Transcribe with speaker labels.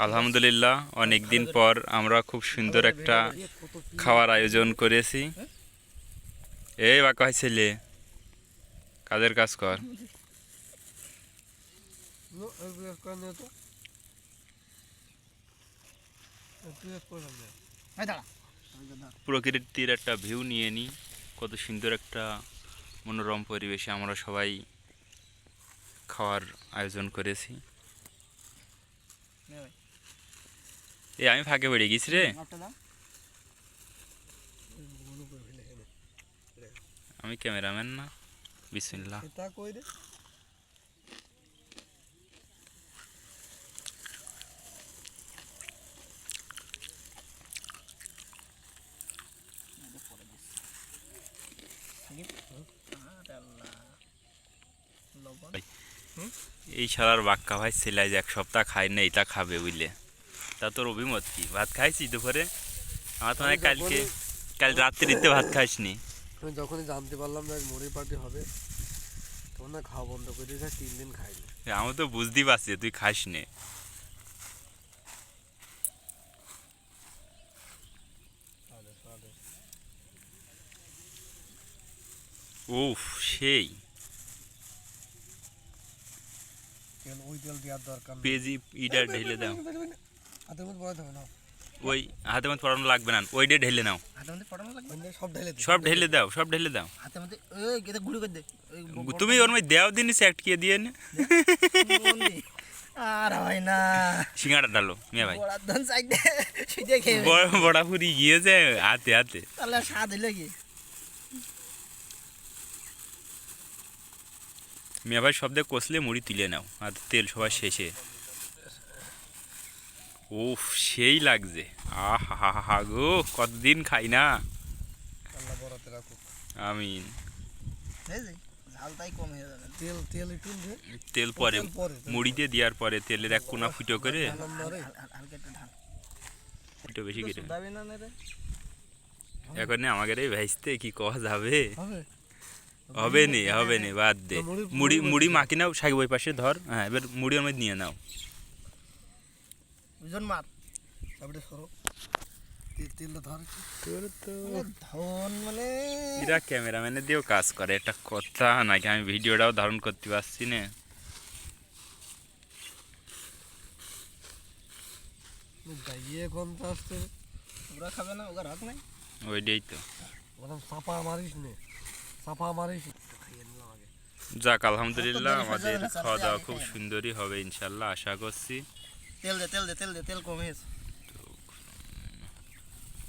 Speaker 1: আলহামদুলিল্লাহ অনেক দিন পর আমরা খুব সুন্দর একটা খাওয়ার আয়োজন করেছি। এই বা কয় ছেলে কাজের কাজ কর। প্রকৃতির একটা ভিউ নিয়ে নিই। কত সুন্দর একটা মনোরম পরিবেশে আমরা সবাই খাওয়ার আয়োজন করেছি। এই আমি ফাঁকে বেড়ে গেছি রে, আমি ক্যামেরাম্যান না। বিসমিল্লাহ। এই শালার বাক্কা ভাই ছেলে যে এক সপ্তাহ খাই না, এটা খাবে বুঝলে? তা তোর অভিমত কি? ভাত খাইছি দুপুরে? আমার তো মানে কাল রাত্রিতে ভাত খাইসনি।
Speaker 2: আমি যখনই জানতে পারলাম যে মুড়ি পার্টি হবে তখন না খাওয়া বন্ধ করে দিয়েছে, 3 দিন খাইনি।
Speaker 1: আমি তো বুঝতেই পারছি তুই খাস নে। উফ সেই
Speaker 2: তেল, ওই তেল দেওয়ার দরকার নেই।
Speaker 1: পেজি ইটা ঢেলে দাও।
Speaker 2: হাতের মধ্যে পড়াতে হবে না,
Speaker 1: ওই হাতের মধ্যে পড়ানো লাগবে না, ওইটা ঢেলে নাও।
Speaker 2: হাতের মধ্যে পড়ানো লাগবে না, সব ঢেলে দে,
Speaker 1: সব ঢেলে দাও, সব ঢেলে দাও।
Speaker 2: হাতের মধ্যে ওই এটা গুঁড়ো করে দে।
Speaker 1: তুমি ওর মধ্যে দেও দিন সেট কিয়ে দিয়ে নে।
Speaker 2: আর হয় না,
Speaker 1: সিঙ্গাড়া ডালো মিয়া ভাই।
Speaker 2: বড়ার ধান চাই দে, সেটা খেয়ে
Speaker 1: বড়া ফুরি গিয়েছে হাতে হাতে।
Speaker 2: তাহলে স্বাদ হইলো কি?
Speaker 1: মিয়া ভাই শব্দে কষলে মুড়ি তুলে নাও আর তেল সবার শেষে। উফ সেই লাগছে। আহা হা হা গো, কতদিন খাই না।
Speaker 2: আল্লাহ বড়াতে রাখুক,
Speaker 1: আমিন।
Speaker 2: ঝালটাই কম হয়ে যাবে। তেল তেল একটু দে,
Speaker 1: তেল পরে মুড়িতে দেওয়ার পরে তেলের এক কোনা ফুটো করে ফুটো বেশি করে এখন আমাদের এই ভাইসতে কি কওয়া যাবে? হবে নি হবে নি, বাদ দে। মুড়ি মুড়ি মাখি নাও, সাকিব ওই পাশে ধর। হ্যাঁ এবার মুড়ি ওর মধ্যে নিয়ে নাও।
Speaker 2: দুজন মার তারপরে সরো, তেলটা ধর। ধন মানে
Speaker 1: এরা ক্যামেরাম্যানের দিয়েও কাজ করে, এটা কথা নাকি? আমি ভিডিওটাও ধারণ করতে পারছি না।
Speaker 2: গাইয়ে কোন আসতে ওরা খাবে না, ওরা রাখ নাই।
Speaker 1: ওইটাই তো।
Speaker 2: ওরকম চাপা মারিস নে, চাপা মারিস।
Speaker 1: যাক আলহামদুলিল্লাহ আমাদের খাওয়া দাওয়া খুব সুন্দরই হবে ইনশাল্লাহ, আশা করছি।
Speaker 2: তেল দে, তেল দে, তেল দে, তেল কম হয়েছে।